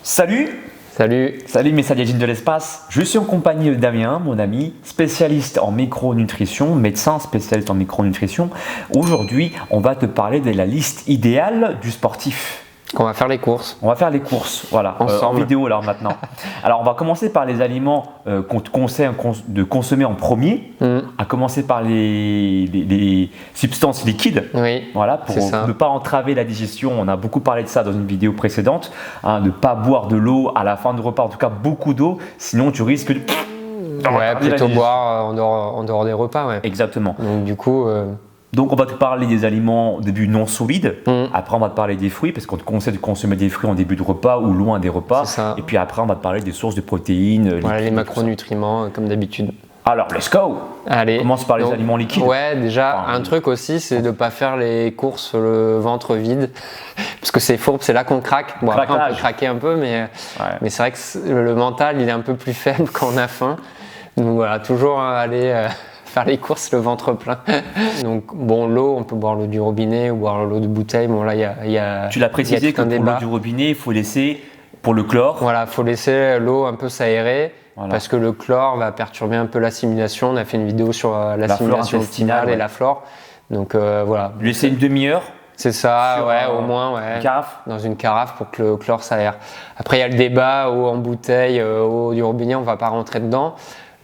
Salut! Salut! Salut mes Saiyajins de l'espace, je suis en compagnie de Damien, mon ami, spécialiste en micronutrition, médecin spécialiste en micronutrition. Aujourd'hui, on va te parler de la liste idéale du sportif. On va faire les courses. On va faire les courses, voilà, en vidéo alors maintenant. Alors on va commencer par les aliments qu'on te conseille de consommer en premier, à commencer par les substances liquides, voilà, pour ne pas entraver la digestion. On a beaucoup parlé de ça dans une vidéo précédente, ne pas boire de l'eau à la fin du repas, en tout cas beaucoup d'eau, sinon tu risques de... plutôt boire en dehors des repas. Ouais. Exactement. Donc du coup... Donc on va te parler des aliments au début non solides, après on va te parler des fruits parce qu'on te conseille de consommer des fruits en début de repas ou loin des repas, et puis après on va te parler des sources de protéines, voilà, les macronutriments comme d'habitude. Alors let's go! Allez, on commence par les aliments liquides. Ouais, déjà un truc aussi c'est de ne pas faire les courses le ventre vide parce que c'est fourbe, c'est là qu'on craque. Bon, après on peut craquer un peu mais c'est vrai que le mental il est un peu plus faible quand on a faim. Donc voilà, toujours aller... faire les courses le ventre plein. Donc bon, l'eau, on peut boire l'eau du robinet ou boire l'eau de bouteille. Bon là, il y a tu l'as précisé que pour l'eau du robinet, il faut laisser pour le chlore. Voilà, il faut laisser l'eau un peu s'aérer parce que le chlore va perturber un peu l'assimilation. On a fait une vidéo sur l'assimilation optimale et la flore. Donc voilà. Lui laisser une demi-heure. C'est ça, au moins, une carafe. Dans une carafe pour que le chlore s'aère. Après, il y a le débat eau en bouteille, eau du robinet, on ne va pas rentrer dedans.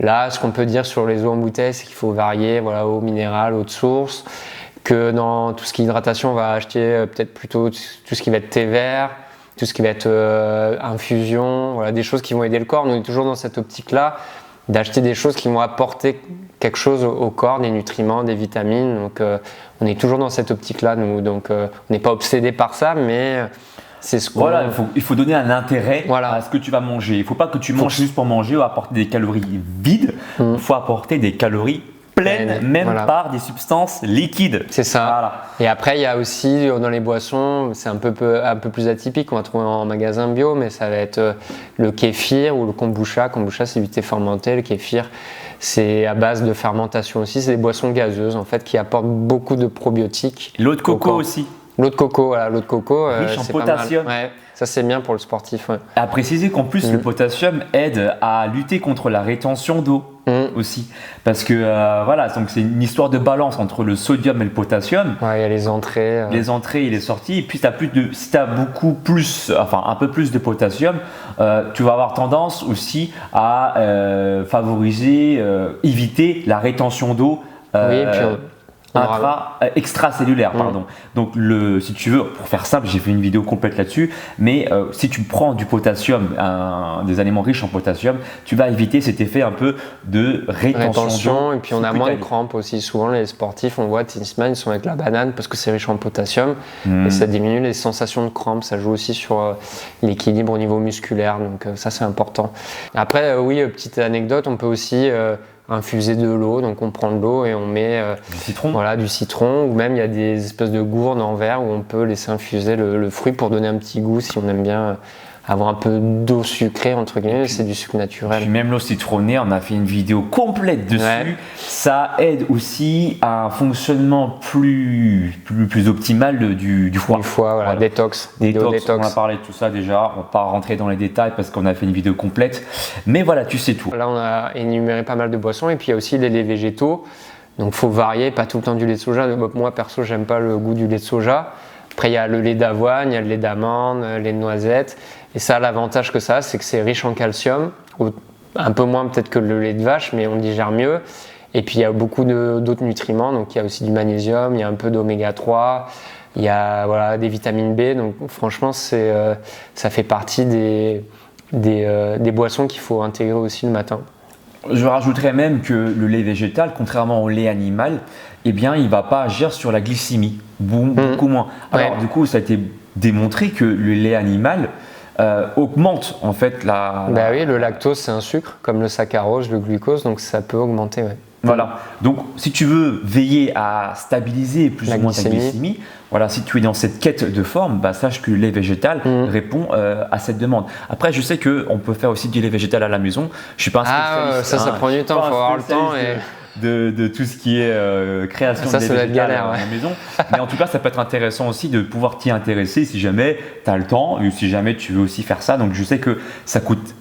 Là, ce qu'on peut dire sur les eaux en bouteille, c'est qu'il faut varier, voilà, eau minérale, eau de source, que dans tout ce qui est hydratation, on va acheter peut-être plutôt tout ce qui va être thé vert, tout ce qui va être infusion, voilà, des choses qui vont aider le corps. Nous, on est toujours dans cette optique-là, d'acheter des choses qui vont apporter quelque chose au corps, des nutriments, des vitamines. Donc, on est toujours dans cette optique-là, nous. Donc, on n'est pas obsédé par ça, mais... Voilà, il faut donner un intérêt à ce que tu vas manger. Il ne faut pas que tu manges juste pour manger ou apporter des calories vides. Il faut apporter des calories pleines, par des substances liquides. C'est ça. Voilà. Et après, il y a aussi dans les boissons, c'est un peu plus atypique, on va trouver en magasin bio, mais ça va être le kéfir ou le kombucha. Kombucha, c'est du thé fermenté. Le kéfir, c'est à base de fermentation aussi. C'est des boissons gazeuses en fait qui apportent beaucoup de probiotiques. L'eau de coco aussi. L'eau de coco, voilà, l'eau de coco, riche en potassium. Ouais, ça c'est bien pour le sportif. Ouais. À préciser qu'en plus le potassium aide à lutter contre la rétention d'eau aussi, parce que voilà, donc c'est une histoire de balance entre le sodium et le potassium. Ouais, il y a les entrées. Les entrées et les sorties. Et puis si tu as un peu plus de potassium, tu vas avoir tendance aussi à éviter la rétention d'eau. Oui, et puis extracellulaire, pardon. Donc si tu veux, pour faire simple, j'ai fait une vidéo complète là-dessus, mais si tu prends du potassium, des aliments riches en potassium, tu vas éviter cet effet un peu de rétention et puis on a moins de crampes aussi. Souvent les sportifs, on voit tennisman, ils sont avec la banane parce que c'est riche en potassium et ça diminue les sensations de crampes. Ça joue aussi sur l'équilibre au niveau musculaire, donc ça c'est important. Après oui, petite anecdote, on peut aussi infuser de l'eau, donc on prend de l'eau et on met du citron, ou même il y a des espèces de gourdes en verre où on peut laisser infuser le fruit pour donner un petit goût si on aime bien avoir un peu d'eau sucrée entre guillemets, c'est du sucre naturel. Puis même l'eau citronnée, on a fait une vidéo complète dessus. Ouais. Ça aide aussi à un fonctionnement plus optimal du foie. Du foie, voilà. Détox. On a parlé de tout ça déjà. On ne va pas rentrer dans les détails parce qu'on a fait une vidéo complète. Mais voilà, tu sais tout. Là, on a énuméré pas mal de boissons et puis il y a aussi les laits végétaux. Donc il faut varier, pas tout le temps du lait de soja. Moi perso, j'aime pas le goût du lait de soja. Après, il y a le lait d'avoine, il y a le lait d'amande, le lait de noisette. Et ça, l'avantage que ça a, c'est que c'est riche en calcium, un peu moins peut-être que le lait de vache, mais on digère mieux. Et puis, il y a beaucoup d'autres nutriments. Donc, il y a aussi du magnésium, il y a un peu d'oméga 3, il y a des vitamines B. Donc, franchement, ça fait partie des boissons qu'il faut intégrer aussi le matin. Je rajouterais même que le lait végétal, contrairement au lait animal, eh bien, il ne va pas agir sur la glycémie, beaucoup moins. Alors, du coup, ça a été démontré que le lait animal augmente en fait oui, le lactose, c'est un sucre, comme le saccharose, le glucose, donc ça peut augmenter. Ouais. Voilà. Donc, si tu veux veiller à stabiliser plus ou moins ta glycémie, voilà, si tu es dans cette quête de forme, sache que le lait végétal répond à cette demande. Après, je sais qu'on peut faire aussi du lait végétal à la maison. Je suis pas un spécialiste. Ça prend du temps, il faut avoir le temps. de tout ce qui est création de lait végétal à la maison. Mais en tout cas, ça peut être intéressant aussi de pouvoir t'y intéresser si jamais tu as le temps ou si jamais tu veux aussi faire ça. Donc je sais que ça coûte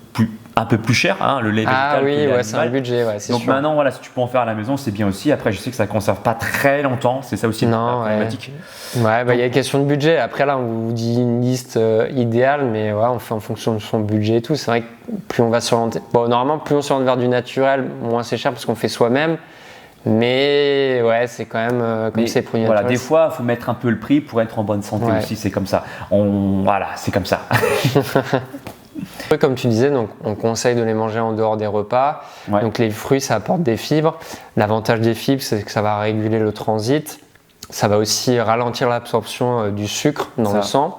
un peu plus cher, le lait végétal. Ah oui, c'est un budget, c'est donc sûr. Maintenant, voilà, si tu peux en faire à la maison, c'est bien aussi. Après, je sais que ça ne conserve pas très longtemps, c'est ça aussi la problématique. Il y a une question de budget. Après, là, on vous dit une liste idéale, mais on fait en fonction de son budget et tout. C'est vrai que plus on va s'orienter. Bon, normalement, plus on s'oriente vers du naturel, moins c'est cher parce qu'on fait soi-même. Mais c'est quand même comme c'est produit naturel. Des fois, il faut mettre un peu le prix pour être en bonne santé aussi, c'est comme ça. C'est comme ça. Comme tu disais, donc, on conseille de les manger en dehors des repas. Donc les fruits, ça apporte des fibres. L'avantage des fibres, c'est que ça va réguler le transit. Ça va aussi ralentir l'absorption du sucre dans le sang.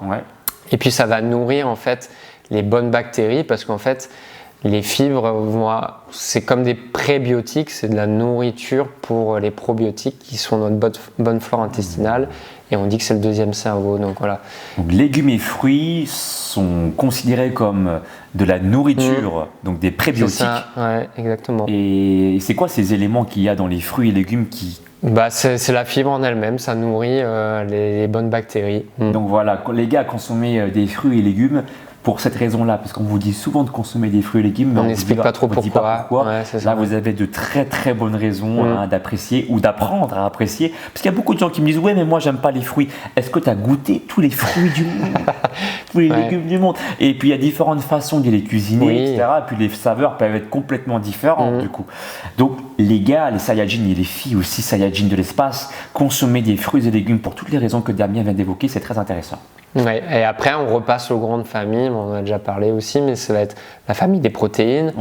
Et puis ça va nourrir en fait les bonnes bactéries parce qu'en fait les fibres, c'est comme des prébiotiques, c'est de la nourriture pour les probiotiques qui sont notre bonne flore intestinale. Et on dit que c'est le deuxième cerveau. Donc voilà. Donc, légumes et fruits sont considérés comme de la nourriture, donc des prébiotiques. C'est ça, exactement. Et c'est quoi ces éléments qu'il y a dans les fruits et légumes qui... c'est la fibre en elle-même, ça nourrit les bonnes bactéries. Donc voilà, les gars, consommer des fruits et légumes pour cette raison-là, parce qu'on vous dit souvent de consommer des fruits et légumes, mais on n'explique pas trop pourquoi. Là, vous avez de très très bonnes raisons d'apprécier ou d'apprendre à apprécier. Parce qu'il y a beaucoup de gens qui me disent « Ouais, mais moi, j'aime pas les fruits. » Est-ce que tu as goûté tous les fruits du monde, tous les légumes du monde? Et puis, il y a différentes façons de les cuisiner, etc. Et puis, les saveurs peuvent être complètement différentes, du coup. Donc, les gars, les Saiyajins et les filles aussi, Saiyajins de l'espace, consommer des fruits et légumes pour toutes les raisons que Damien vient d'évoquer, c'est très intéressant. Et après, on repasse aux grandes familles, on en a déjà parlé aussi, mais ça va être la famille des protéines.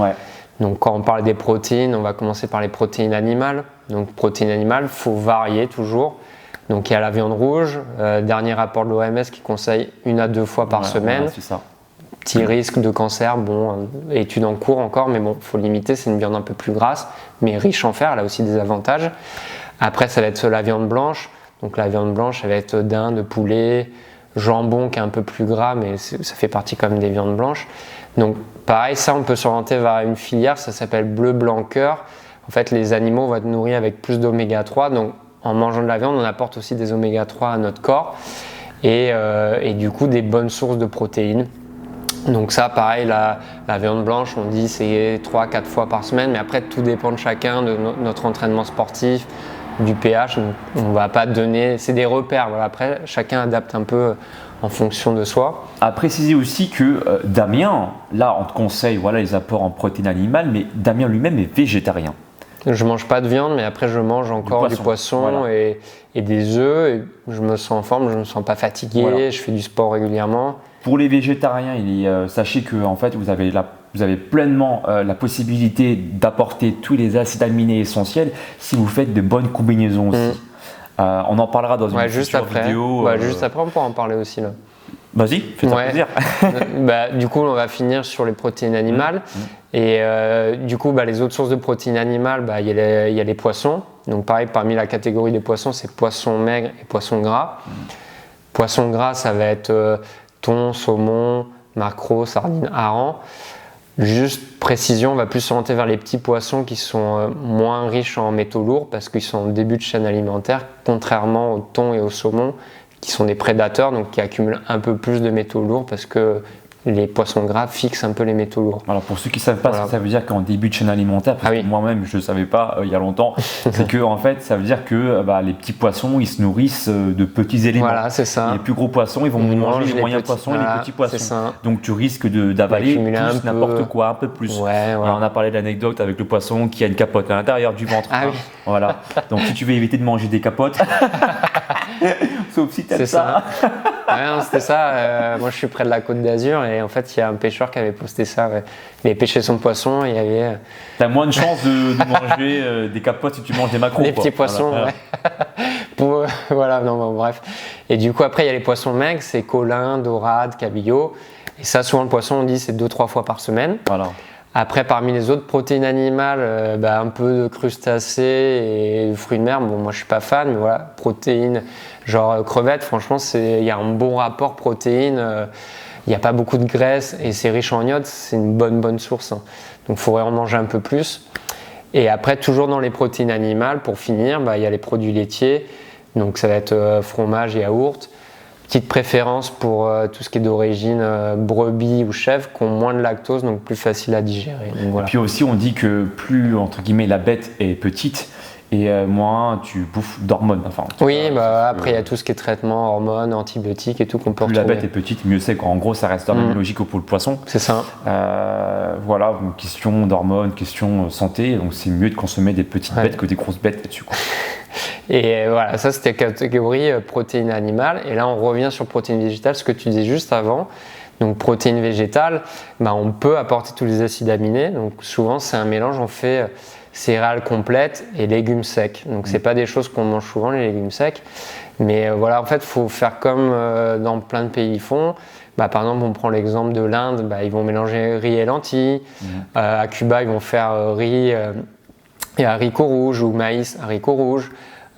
Donc, quand on parle des protéines, on va commencer par les protéines animales. Donc, protéines animales, il faut varier toujours. Donc, il y a la viande rouge, dernier rapport de l'OMS qui conseille 1 à 2 fois par semaine. C'est ça. Petit risque de cancer, étude en cours encore, mais il faut limiter, c'est une viande un peu plus grasse, mais riche en fer, elle a aussi des avantages. Après, ça va être la viande blanche. Donc, la viande blanche, ça va être dinde, poulet, jambon qui est un peu plus gras, mais ça fait partie quand même des viandes blanches. Donc pareil, ça on peut s'orienter vers une filière, ça s'appelle bleu blanc cœur. En fait, les animaux vont être nourris avec plus d'oméga 3, donc en mangeant de la viande, on apporte aussi des oméga 3 à notre corps et du coup des bonnes sources de protéines. Donc ça, pareil, la viande blanche, on dit c'est 3-4 fois par semaine, mais après tout dépend de chacun, de notre entraînement sportif, du pH, on va pas donner, c'est des repères, après chacun adapte un peu en fonction de soi. À préciser aussi que Damien, là on te conseille les apports en protéines animales, mais Damien lui-même est végétarien. Je mange pas de viande, mais après je mange encore du poisson et des œufs, et je me sens en forme, je me sens pas fatigué, je fais du sport régulièrement. Pour les végétariens, sachez que en fait vous avez pleinement la possibilité d'apporter tous les acides aminés essentiels si vous faites de bonnes combinaisons aussi. On en parlera dans une future vidéo. Juste après, on pourra en parler aussi là. Vas-y, fais-toi plaisir. Du coup, on va finir sur les protéines animales. Et du coup, les autres sources de protéines animales, il y a les poissons. Donc pareil, parmi la catégorie des poissons, c'est poissons maigres et poissons gras. Poissons gras, ça va être thon, saumon, maquereau, sardines, hareng. Juste précision, on va plus s'orienter vers les petits poissons qui sont moins riches en métaux lourds parce qu'ils sont au début de chaîne alimentaire, contrairement au thon et au saumon qui sont des prédateurs, donc qui accumulent un peu plus de métaux lourds parce que les poissons gras fixent un peu les métaux lourds. Alors pour ceux qui ne savent pas ce que ça veut dire qu'en début de chaîne alimentaire, parce que moi-même je ne savais pas il y a longtemps, c'est que en fait ça veut dire que les petits poissons ils se nourrissent de petits éléments. Voilà, c'est ça. Et les plus gros poissons ils vont manger les moyens poissons et les petits poissons. Donc tu risques d'avaler tous n'importe quoi, un peu plus. Alors, on a parlé de l'anecdote avec le poisson qui a une capote à l'intérieur du ventre. Voilà. Donc si tu veux éviter de manger des capotes, sauf si tu aimes ça. C'était ça. Moi je suis près de la Côte d'Azur et en fait il y a un pêcheur qui avait posté ça. Il avait pêché son poisson et il y avait. T'as moins de chances de manger des capotes si tu manges des maquereaux. Des petits poissons, bref. Et du coup après il y a les poissons maigres, c'est colin, dorade, cabillaud. Et ça souvent le poisson on dit c'est 2-3 fois par semaine. Voilà. Après, parmi les autres protéines animales, un peu de crustacés et de fruits de mer. Bon, moi, je suis pas fan, mais voilà, protéines, genre crevettes, franchement, il y a un bon rapport protéines. Il n'y a pas beaucoup de graisse et c'est riche en iode, c'est une bonne source. Donc, il faudrait en manger un peu plus. Et après, toujours dans les protéines animales, pour finir, il y a les produits laitiers. Donc ça va être fromage et yaourt. Petite préférence pour tout ce qui est d'origine brebis ou chèvre, qui ont moins de lactose, donc plus facile à digérer. Donc, voilà. Et puis aussi, on dit que plus, entre guillemets, la bête est petite, et moins tu bouffes d'hormones. Enfin, oui, après il y a tout ce qui est traitement, hormones, antibiotiques et tout qu'on peut retrouver. Plus la bête est petite, mieux c'est. En gros, ça reste la même logique que pour le poisson. C'est ça. Voilà, question d'hormones, question santé. Donc c'est mieux de consommer des petites bêtes que des grosses bêtes là-dessus. Et voilà, ça c'était catégorie protéines animales. Et là, on revient sur protéines végétales, ce que tu disais juste avant. Donc protéines végétales, on peut apporter tous les acides aminés. Donc souvent, c'est un mélange, on fait céréales complètes et légumes secs. Donc c'est pas des choses qu'on mange souvent, les légumes secs. Mais voilà, en fait, il faut faire comme dans plein de pays font. Par exemple, on prend l'exemple de l'Inde, ils vont mélanger riz et lentilles. À Cuba, ils vont faire riz et haricots rouges ou maïs, haricots rouges.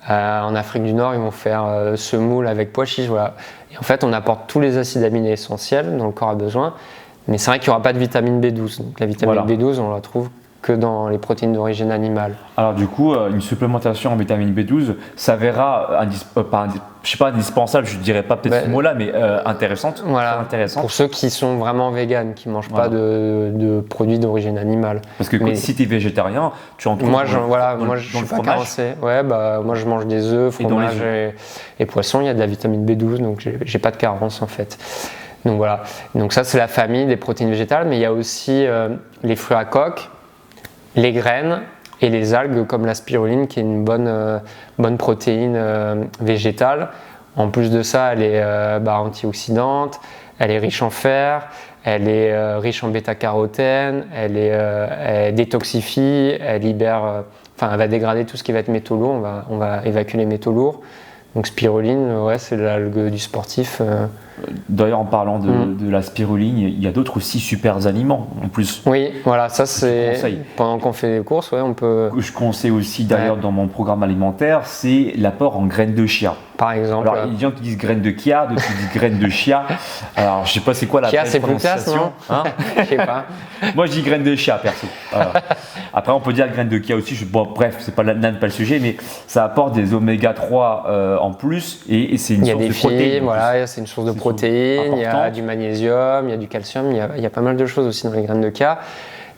En Afrique du Nord, ils vont faire semoule avec pois chiches. Voilà. Et en fait, on apporte tous les acides aminés essentiels dont le corps a besoin. Mais c'est vrai qu'il n'y aura pas de vitamine B12. Donc la vitamine B12, on la trouve que dans les protéines d'origine animale. Alors du coup, une supplémentation en vitamine B12 s'avérera indispensable, je ne dirais pas peut-être ce mot-là, mais intéressante. Voilà, intéressante. Pour ceux qui sont vraiment véganes, qui ne mangent pas de produits d'origine animale. Parce que si tu es végétarien, tu en trouves moi, je suis pas carencé. Moi je mange des œufs, fromage et poissons, il y a de la vitamine B12, donc j'ai pas de carence en fait. Donc voilà, donc ça c'est la famille des protéines végétales, mais il y a aussi les fruits à coque, les graines et les algues comme la spiruline qui est une bonne protéine végétale. En plus de ça, elle est antioxydante, elle est riche en fer, elle est riche en bêta-carotène, elle détoxifie, elle libère, elle va dégrader tout ce qui va être métaux lourds, on va évacuer les métaux lourds. Donc spiruline, c'est l'algue du sportif. D'ailleurs, en parlant de la spiruline, il y a d'autres aussi super aliments en plus. Oui, voilà, ça c'est pendant qu'on fait les courses, on peut. Que je conseille aussi d'ailleurs dans mon programme alimentaire, c'est l'apport en graines de chia. Par exemple. Alors, il y a des gens qui disent graines de chia, d'autres qui disent graines de chia. Alors, je sais pas c'est quoi la chia, c'est plus classe, non je sais pas. Moi, je dis graines de chia perso. Après, on peut dire graines de chia aussi. Bref, c'est pas le sujet, mais ça apporte des oméga 3 en plus et c'est une source de protéines. Il y a des fibres, c'est une source de protéines. Il y a du magnésium, il y a du calcium, il y a pas mal de choses aussi dans les graines de chia.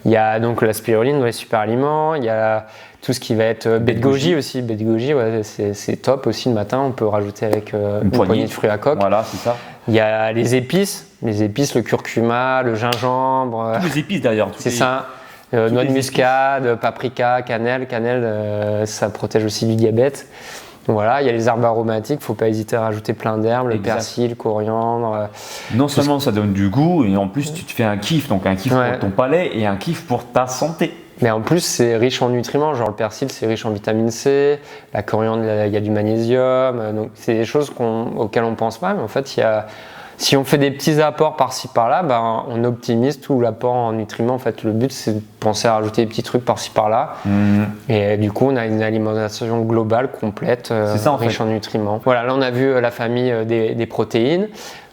Il y a donc la spiruline dans les super aliments. Il y a tout ce qui va être baie de goji aussi. Baie de goji, c'est top aussi le matin. On peut rajouter avec une poignée de fruits à coque. Voilà, c'est ça. Il y a les épices, le curcuma, le gingembre. Tous les épices d'ailleurs. C'est ça. Noix de muscade, paprika, cannelle. Cannelle, ça protège aussi du diabète. Voilà, il y a les herbes aromatiques, il ne faut pas hésiter à rajouter plein d'herbes, le persil, le coriandre. Non seulement ça donne du goût, et en plus tu te fais un kiff, donc un kiff pour ton palais et un kiff pour ta santé. Mais en plus c'est riche en nutriments, genre le persil c'est riche en vitamine C, la coriandre il y a du magnésium, donc c'est des choses auxquelles on ne pense pas, mais en fait si on fait des petits apports par-ci par-là, on optimise tout l'apport en nutriments. En fait, le but c'est de penser à rajouter des petits trucs par-ci par-là. Et du coup, on a une alimentation globale, complète, riche en nutriments. Voilà, là on a vu la famille des protéines.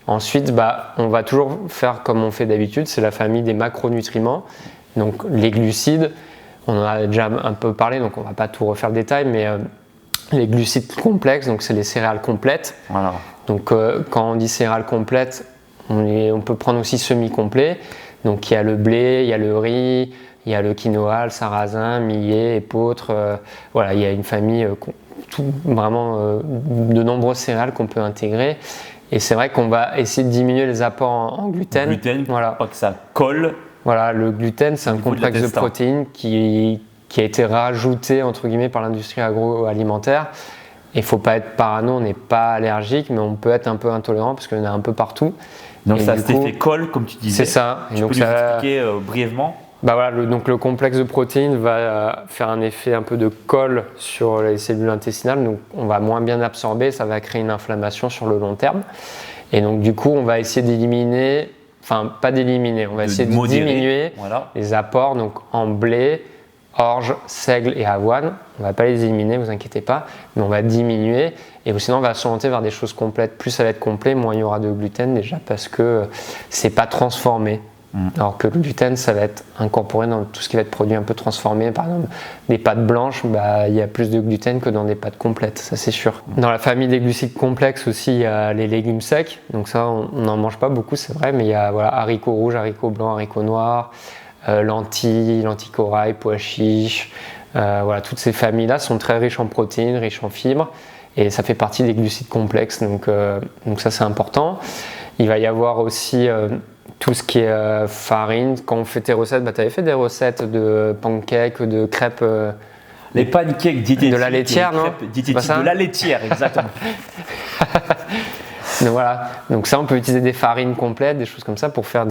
Ensuite, on va toujours faire comme on fait d'habitude, c'est la famille des macronutriments. Donc les glucides, on en a déjà un peu parlé, donc on ne va pas tout refaire le détail, mais les glucides complexes, donc c'est les céréales complètes. Voilà. Donc quand on dit céréales complètes, on peut prendre aussi semi-complet. Donc il y a le blé, il y a le riz, il y a le quinoa, le sarrasin, millet, épeautre. Voilà, il y a une famille, de nombreuses céréales qu'on peut intégrer. Et c'est vrai qu'on va essayer de diminuer les apports en gluten. Voilà. Pas que ça colle. Voilà, le gluten, c'est un complexe de protéines qui a été rajouté entre guillemets par l'industrie agroalimentaire. Il ne faut pas être parano, on n'est pas allergique, mais on peut être un peu intolérant parce qu'il y en a un peu partout. Donc ça, cet effet colle, comme tu disais. C'est ça. Tu peux nous expliquer brièvement donc le complexe de protéines va faire un effet un peu de colle sur les cellules intestinales. Donc on va moins bien absorber, ça va créer une inflammation sur le long terme. Et donc du coup, on va essayer d'éliminer, on va essayer de diminuer les apports donc en blé, orge, seigle et avoine. On ne va pas les éliminer, vous inquiétez pas, mais on va diminuer. Et sinon, on va s'orienter vers des choses complètes. Plus ça va être complet, moins il y aura de gluten déjà parce que c'est pas transformé. Alors que le gluten, ça va être incorporé dans tout ce qui va être produit un peu transformé. Par exemple, des pâtes blanches, il y a plus de gluten que dans des pâtes complètes, ça c'est sûr. Dans la famille des glucides complexes aussi, il y a les légumes secs. Donc ça, on n'en mange pas beaucoup, c'est vrai, mais il y a haricots rouges, haricots blancs, haricots noirs, lentilles corail, pois chiches. Toutes ces familles-là sont très riches en protéines, riches en fibres. Et ça fait partie des glucides complexes, donc ça c'est important. Il va y avoir aussi tout ce qui est farine. Quand on fait tes recettes, tu avais fait des recettes de pancakes, de crêpes. Les pancakes diététiques. De la laitière, non? De la laitière, exactement. Donc voilà, donc ça on peut utiliser des farines complètes, des choses comme ça pour faire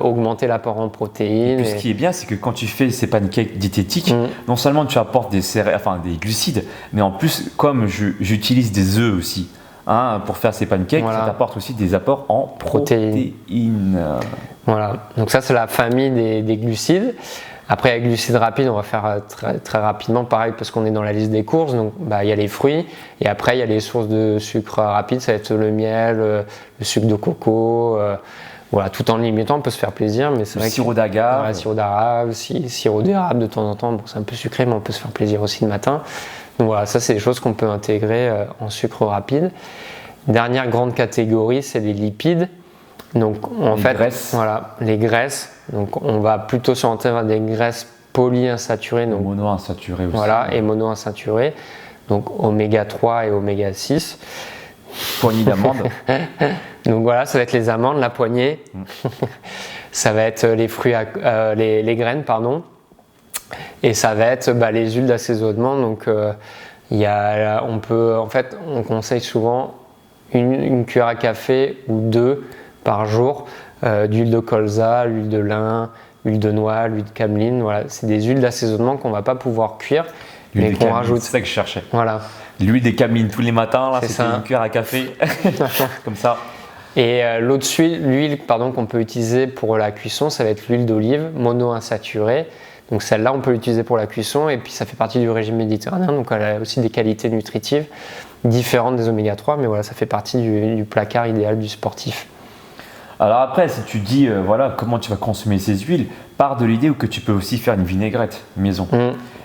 augmenter l'apport en protéines. Et puis ce qui est bien, c'est que quand tu fais ces pancakes diététiques, non seulement tu apportes des glucides, mais en plus comme j'utilise des œufs aussi pour faire ces pancakes, ça t'apporte aussi des apports en protéines. Voilà, donc ça c'est la famille des glucides. Après, avec glucides rapides, on va faire très, très rapidement pareil parce qu'on est dans la liste des courses. Donc, il y a les fruits et après, il y a les sources de sucre rapide. Ça va être le miel, le sucre de coco. Tout en limitant, on peut se faire plaisir. Mais c'est vrai sirop d'agave. Sirop d'érable, sirop d'érable de temps en temps. Bon, c'est un peu sucré, mais on peut se faire plaisir aussi le matin. Donc voilà, ça, c'est des choses qu'on peut intégrer en sucre rapide. Dernière grande catégorie, c'est les lipides. Donc les graisses. Donc on va plutôt s'orienter vers des graisses polyinsaturées, donc monoinsaturées aussi. Voilà, et monoinsaturées. Donc oméga 3 et oméga 6. Poignée d'amandes. Donc voilà, ça va être les amandes, la poignée. Ça va être les fruits, les graines, pardon. Et ça va être les huiles d'assaisonnement. Donc on conseille souvent une cuillère à café ou 2 par jour d'huile de colza, l'huile de lin, l'huile de noix, l'huile de cameline. Voilà, c'est des huiles d'assaisonnement qu'on ne va pas pouvoir cuire, mais qu'on rajoute. C'est ça que je cherchais. Voilà. L'huile de cameline tous les matins, là, c'était une cuillère à café, comme ça. Et l'autre huile qu'on peut utiliser pour la cuisson, ça va être l'huile d'olive monoinsaturée. Donc celle-là, on peut l'utiliser pour la cuisson et puis ça fait partie du régime méditerranéen, donc elle a aussi des qualités nutritives différentes des oméga 3, mais voilà, ça fait partie du placard idéal du sportif. Alors après, si tu dis comment tu vas consommer ces huiles, pars de l'idée que tu peux aussi faire une vinaigrette maison.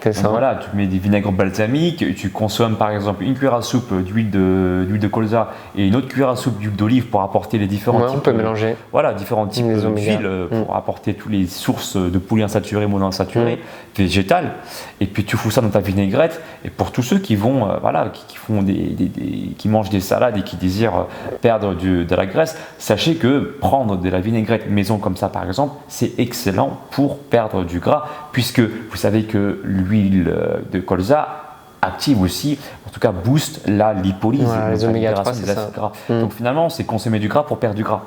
C'est ça. Voilà, tu mets des vinaigres balsamiques, tu consommes par exemple une cuillère à soupe d'huile de colza et une autre cuillère à soupe d'huile d'olive pour apporter les différents types. On peut mélanger. Voilà, différents types d'huiles pour apporter toutes les sources de polyinsaturées, monoinsaturées, végétales. Et puis tu fous ça dans ta vinaigrette. Et pour tous ceux qui vont, qui mangent des salades et qui désirent perdre de la graisse, sachez que prendre de la vinaigrette maison comme ça par exemple, c'est excellent pour perdre du gras, puisque vous savez que l'huile de colza active aussi, en tout cas booste la lipolyse, les oméga 3, c'est ça. Gras. Donc finalement, c'est consommer du gras pour perdre du gras.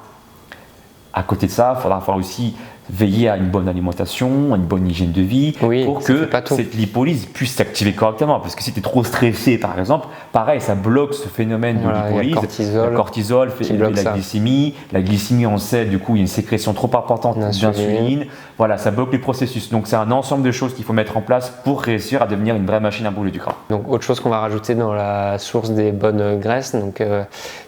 À côté de ça, il faudra aussi veiller à une bonne alimentation, à une bonne hygiène de vie pour que cette lipolyse puisse s'activer correctement. Parce que si tu es trop stressé, par exemple, pareil, ça bloque ce phénomène de lipolyse. Le cortisol fait élever la glycémie. La glycémie, on sait, du coup, il y a une sécrétion trop importante d'insuline. Voilà, ça bloque les processus. Donc, c'est un ensemble de choses qu'il faut mettre en place pour réussir à devenir une vraie machine à brûler du gras. Donc, autre chose qu'on va rajouter dans la source des bonnes graisses,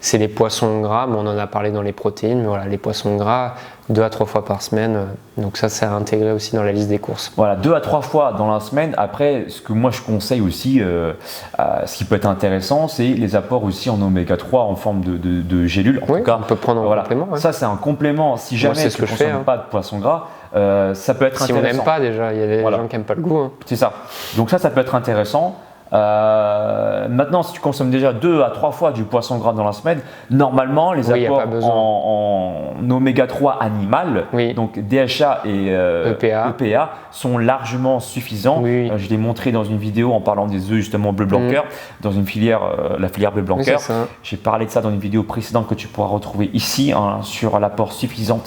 c'est les poissons gras. On en a parlé dans les protéines, mais voilà, les poissons gras, 2 à 3 fois par semaine. Donc ça, c'est à intégrer aussi dans la liste des courses. Voilà, 2 à 3 fois dans la semaine. Après, ce que moi je conseille aussi, ce qui peut être intéressant, c'est les apports aussi en oméga 3 en forme de gélules. En tout cas, on peut prendre en complément. Ça, c'est un complément. Si jamais tu ne consommes pas de poisson gras, ça peut être intéressant. Si on n'aime pas déjà, il y a des gens qui n'aiment pas le goût. C'est ça. Donc ça peut être intéressant. Maintenant, si tu consommes déjà 2 à 3 fois du poisson gras dans la semaine, normalement les apports en oméga 3 animal, donc DHA et EPA, sont largement suffisants. Je l'ai montré dans une vidéo en parlant des œufs justement bleu blanc cœur, dans une filière, la filière bleu blanc cœur. J'ai parlé de ça dans une vidéo précédente que tu pourras retrouver ici sur l'apport suffisant.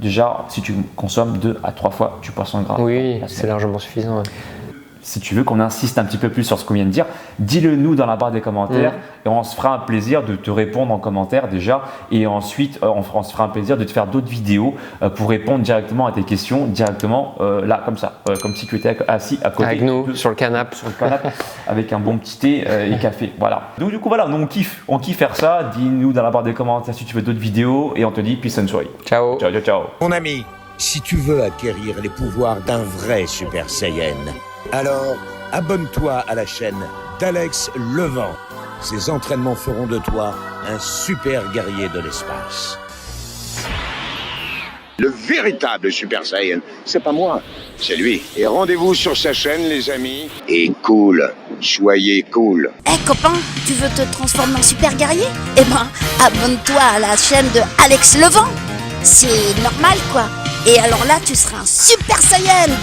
Déjà, si tu consommes 2 à 3 fois du poisson gras. Oui, c'est largement suffisant. Si tu veux qu'on insiste un petit peu plus sur ce qu'on vient de dire, dis-le nous dans la barre des commentaires et on se fera un plaisir de te répondre en commentaire déjà et ensuite on se fera un plaisir de te faire d'autres vidéos pour répondre directement à tes questions, directement là comme ça, comme si tu étais assis à côté avec nous sur le canapé avec un bon petit thé et café. Voilà. Donc du coup voilà, on kiffe faire ça. Dis-nous dans la barre des commentaires si tu veux d'autres vidéos et on te dit peace and joy. Ciao. Ciao, ciao, ciao. Mon ami, si tu veux acquérir les pouvoirs d'un vrai Super Saiyan, alors abonne-toi à la chaîne d'Alex Levent. Ces entraînements feront de toi un super guerrier de l'espace. Le véritable Super Saiyan, c'est pas moi, c'est lui. Et rendez-vous sur sa chaîne, les amis. Et cool, soyez cool. Copain, tu veux te transformer en super guerrier? Eh ben, abonne-toi à la chaîne de Alex Levent. C'est normal, quoi. Et alors là, tu seras un Super Saiyan.